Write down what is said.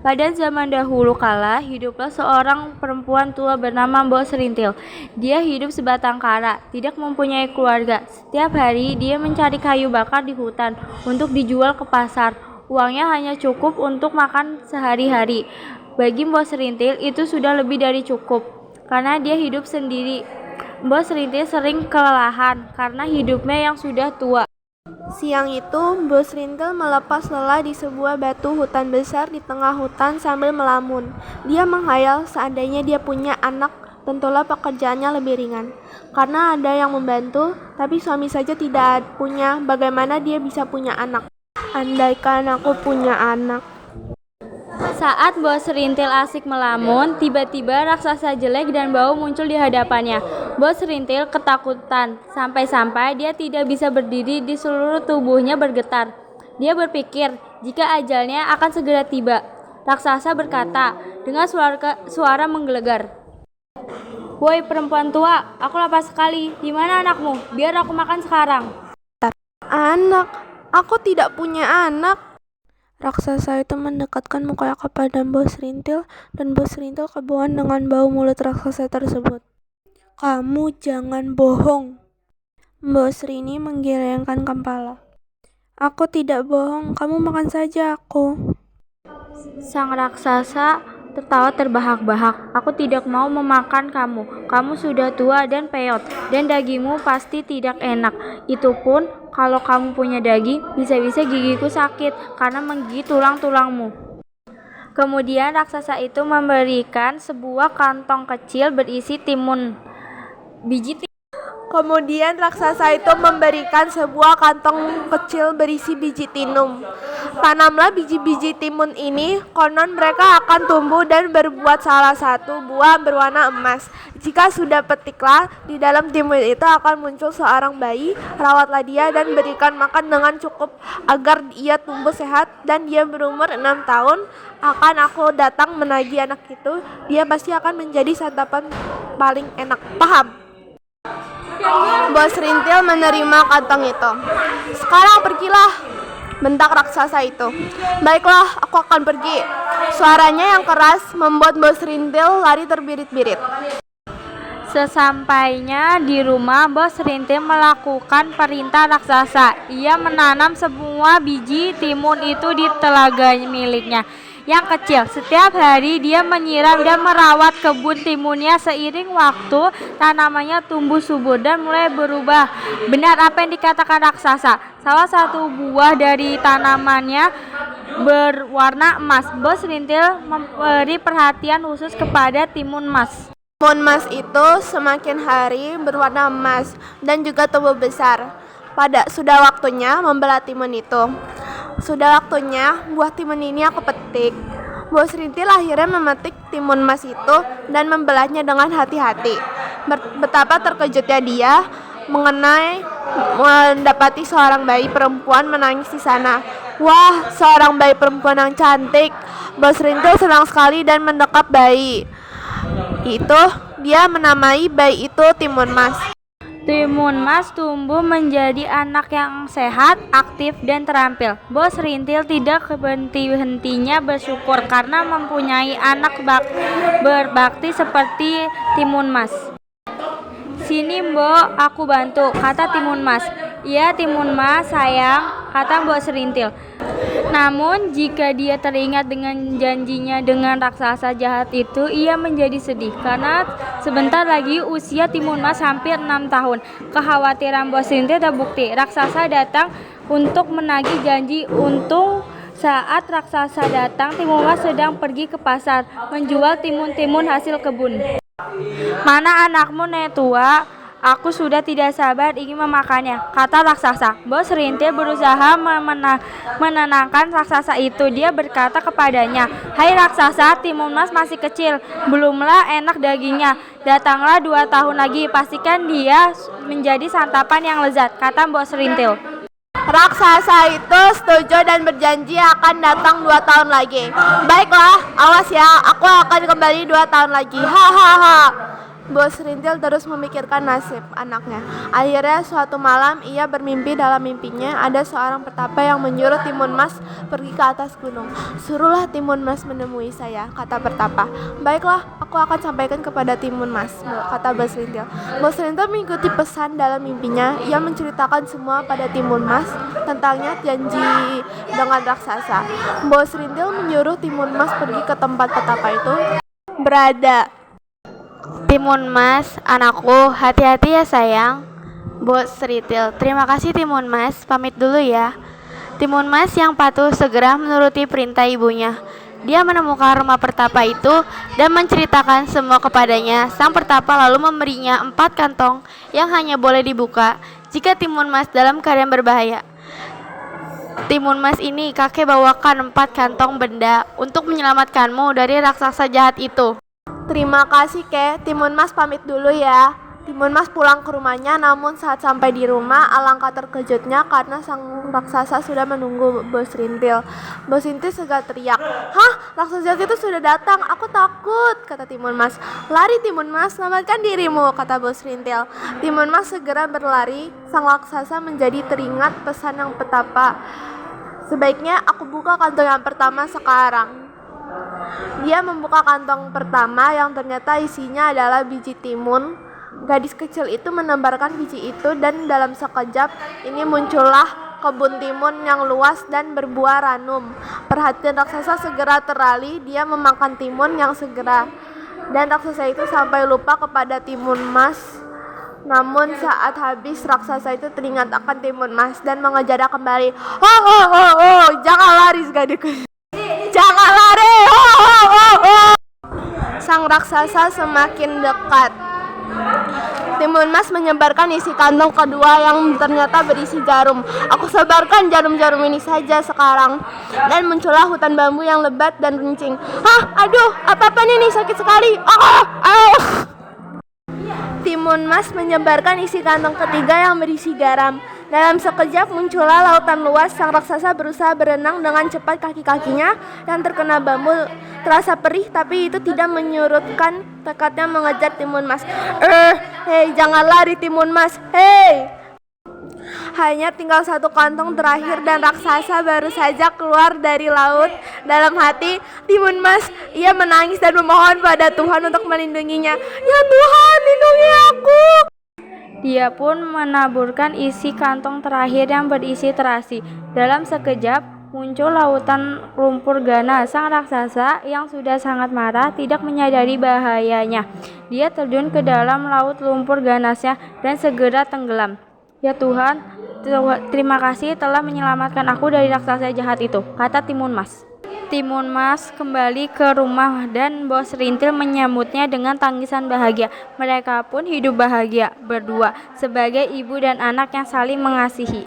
Pada zaman dahulu kala, hiduplah seorang perempuan tua bernama Mbok Serintil. Dia hidup sebatang kara, tidak mempunyai keluarga. Setiap hari dia mencari kayu bakar di hutan untuk dijual ke pasar. Uangnya hanya cukup untuk makan sehari-hari. Bagi Mbok Serintil itu sudah lebih dari cukup, karena dia hidup sendiri. Mbok Serintil sering kelelahan karena hidupnya yang sudah tua. Siang itu, Mbok Serintil melepas lelah di sebuah batu hutan besar di tengah hutan sambil melamun. Dia menghayal seandainya dia punya anak, tentulah pekerjaannya lebih ringan. Karena ada yang membantu, tapi suami saja tidak punya, bagaimana dia bisa punya anak? Andaikan aku punya anak. Saat Mbok Serintil asik melamun, tiba-tiba raksasa jelek dan bau muncul di hadapannya. Mbok Serintil ketakutan, sampai-sampai dia tidak bisa berdiri, di seluruh tubuhnya bergetar. Dia berpikir jika ajalnya akan segera tiba. Raksasa berkata dengan suara menggelegar, "Woi perempuan tua, aku lapar sekali. Di mana anakmu? Biar aku makan sekarang." Anak? Aku tidak punya anak. Raksasa itu mendekatkan mukanya kepada Mbok Serintil dan Mbok Serintil kebohongan dengan bau mulut raksasa tersebut. Kamu jangan bohong. Mbok Serini menggelengkan kepala. Aku tidak bohong, kamu makan saja aku. Sang raksasa tertawa terbahak-bahak. "Aku tidak mau memakan kamu. Kamu sudah tua dan peyot, dan dagingmu pasti tidak enak. Itu pun kalau kamu punya daging, bisa-bisa gigiku sakit karena menggigit tulang-tulangmu." Kemudian raksasa itu memberikan sebuah kantong kecil berisi biji timun. Kemudian raksasa itu memberikan sebuah kantong kecil berisi biji timun. Tanamlah biji-biji timun ini, konon mereka akan tumbuh dan berbuat salah satu buah berwarna emas. Jika sudah petiklah, di dalam timun itu akan muncul seorang bayi. Rawatlah dia dan berikan makan dengan cukup agar ia tumbuh sehat dan dia berumur 6 tahun. Akan aku datang menagih anak itu, dia pasti akan menjadi santapan paling enak. Paham? Mbok Serintil menerima kantong itu. Sekarang pergilah, bentak raksasa itu. Baiklah, aku akan pergi. Suaranya yang keras membuat Mbok Serintil lari terbirit-birit. Sesampainya di rumah, Mbok Serintil melakukan perintah raksasa. Ia menanam semua biji timun itu di telaga miliknya yang kecil. Setiap hari dia menyiram dan merawat kebun timunnya. Seiring waktu, tanamannya tumbuh subur dan mulai berubah. Benar apa yang dikatakan raksasa. Salah satu buah dari tanamannya berwarna emas. Mbok Serintil memberi perhatian khusus kepada timun emas. Timun emas itu semakin hari berwarna emas dan juga tumbuh besar. Sudah waktunya membelah timun itu. Sudah waktunya buah timun ini aku petik. Mbok Serintil akhirnya memetik timun emas itu dan membelahnya dengan hati-hati. Betapa terkejutnya dia mendapati seorang bayi perempuan menangis di sana. Wah, seorang bayi perempuan yang cantik. Mbok Serintil senang sekali dan mendekap bayi itu. Dia menamai bayi itu Timun Mas. Timun Mas tumbuh menjadi anak yang sehat, aktif, dan terampil. Mbok Serintil tidak berhenti-hentinya bersyukur karena mempunyai anak berbakti seperti Timun Mas. "Sini Mbok, aku bantu," kata Timun Mas. "Iya Timun Mas sayang," kata Mbok Serintil. Namun jika dia teringat dengan janjinya dengan raksasa jahat itu, ia menjadi sedih karena sebentar lagi usia Timun Mas hampir 6 tahun. Kekhawatiran Mbok Serintil terbukti. Raksasa datang untuk menagih janji. Untung saat raksasa datang, Timun Mas sedang pergi ke pasar menjual timun-timun hasil kebun. "Mana anakmu, Nek Tua? Aku sudah tidak sabar ingin memakannya," kata raksasa. Mbok Serintil berusaha menenangkan raksasa itu. Dia berkata kepadanya, "Hai raksasa, Timun Mas masih kecil, belumlah enak dagingnya. Datanglah 2 tahun lagi, pastikan dia menjadi santapan yang lezat," kata Mbok Serintil. Raksasa itu setuju dan berjanji akan datang 2 tahun lagi. "Baiklah, awas ya, aku akan kembali 2 tahun lagi. Hahaha." Bos Rintil terus memikirkan nasib anaknya. Akhirnya suatu malam ia bermimpi. Dalam mimpinya ada seorang petapa yang menyuruh Timun Mas pergi ke atas gunung. "Suruhlah Timun Mas menemui saya," kata petapa. "Baiklah, aku akan sampaikan kepada Timun Mas," kata Bos Rintil. Bos Rintil mengikuti pesan dalam mimpinya. Ia menceritakan semua pada Timun Mas tentangnya janji dengan raksasa. Bos Rintil menyuruh Timun Mas pergi ke tempat petapa itu berada. Timun Mas, anakku, hati-hati ya sayang. Bos Rintil, terima kasih Timun Mas, pamit dulu ya. Timun Mas yang patuh segera menuruti perintah ibunya. Dia menemukan rumah pertapa itu dan menceritakan semua kepadanya. Sang pertapa lalu memberinya 4 kantong yang hanya boleh dibuka jika Timun Mas dalam keadaan berbahaya. Timun Mas ini kakek bawakan 4 kantong benda untuk menyelamatkanmu dari raksasa jahat itu. "Terima kasih, Kek. Timun Mas pamit dulu ya." Timun Mas pulang ke rumahnya, namun saat sampai di rumah, alangkah terkejutnya karena sang raksasa sudah menunggu Bos Rintil. Bos Rintil segera teriak, "Hah, raksasa jahat itu sudah datang, aku takut," kata Timun Mas. "Lari Timun Mas, selamatkan dirimu," kata Bos Rintil. Timun Mas segera berlari. Sang raksasa menjadi teringat pesan yang petapa. "Sebaiknya aku buka kantong yang pertama sekarang." Dia membuka kantong pertama yang ternyata isinya adalah biji timun. Gadis kecil itu menebarkan biji itu dan dalam sekejap ini muncullah kebun timun yang luas dan berbuah ranum. Perhatian raksasa segera teralih, dia memakan timun yang segera. Dan raksasa itu sampai lupa kepada Timun Mas. Namun saat habis raksasa itu teringat akan Timun Mas dan mengejarnya kembali. "Oh, oh, oh, oh, jangan lari gadis. Jangan lari!" Oh, oh, oh, oh. Sang raksasa semakin dekat. Timun Mas menyebarkan isi kantong kedua yang ternyata berisi jarum. "Aku sebarkan jarum-jarum ini saja sekarang." Dan muncullah hutan bambu yang lebat dan runcing. "Hah, aduh, apa-apa ini sakit sekali." Timun Mas menyebarkan isi kantong ketiga yang berisi garam. Dalam sekejap muncullah lautan luas. Sang raksasa berusaha berenang dengan cepat. Kaki-kakinya yang terkena bambu terasa perih, tapi itu tidak menyurutkan tekadnya mengejar Timun Mas. Hei, jangan lari Timun Mas, hei!" Hanya tinggal 1 kantong terakhir dan raksasa baru saja keluar dari laut. Dalam hati Timun Mas, ia menangis dan memohon pada Tuhan untuk melindunginya. "Ya Tuhan, lindungi aku." Dia pun menaburkan isi kantong terakhir yang berisi terasi. Dalam sekejap muncul lautan lumpur ganas. Sang raksasa yang sudah sangat marah tidak menyadari bahayanya. Dia terjun ke dalam laut lumpur ganasnya dan segera tenggelam. "Ya Tuhan, terima kasih telah menyelamatkan aku dari raksasa jahat itu," kata Timun Mas. Timun Mas kembali ke rumah dan Bos Rintil menyambutnya dengan tangisan bahagia. Mereka pun hidup bahagia berdua sebagai ibu dan anak yang saling mengasihi.